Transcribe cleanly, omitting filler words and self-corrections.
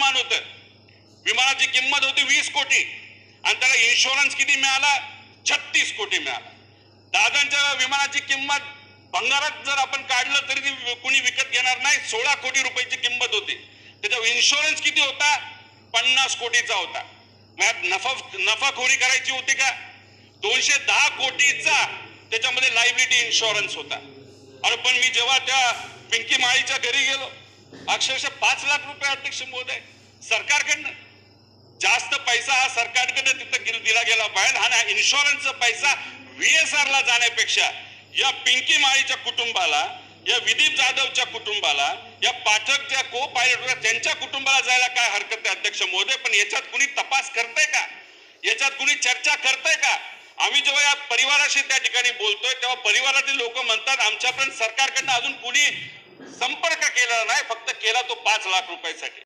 विमान होतं. विमानाची किंमत होती 20 कोटी आणि त्याला इन्शुरन्स किती मिळाला? 36 कोटी मिळाला. दादांच्या विमानाची किंमत भंगारात जर आपण काढलं तरी कुणी विकत घेणार नाही. 16 कोटी रुपयाची किंमत होती. त्याचा इन्शुरन्स किती होता? 50 कोटीचा होता. मग नफाखोरी करायची होती का? 210 कोटीचा त्याच्यामध्ये लायबिलिटी इन्शुरन्स होता. अरे पण मी जेव्हा त्या पिंकी माळीच्या घरी गेलो, अक्षरशः 5 लाख रुपये अध्यक्ष महोदय सरकारकडनं. जास्त पैसा हा सरकारकडे तिथं दिला गेला पाहिजे. हा इन्शुरन्सचा पैसा VSR ला जाण्यापेक्षा या पिंकी माळीच्या कुटुंबाला, या विदीप जाधवच्या कुटुंबाला, या पाठकच्या को पायलट त्यांच्या कुटुंबाला जायला काय हरकत आहे अध्यक्ष महोदय? पण याच्यात कुणी तपास करतंय का? याच्यात कुणी चर्चा करतंय का? आम्ही जेव्हा या परिवाराशी त्या ठिकाणी बोलतोय तेव्हा परिवारातील लोक म्हणतात आमच्यापर्यंत सरकारकडनं अजून कुणी संपर्क केला नाही, फक्त केला तो 5 लाख रुपयासाठी.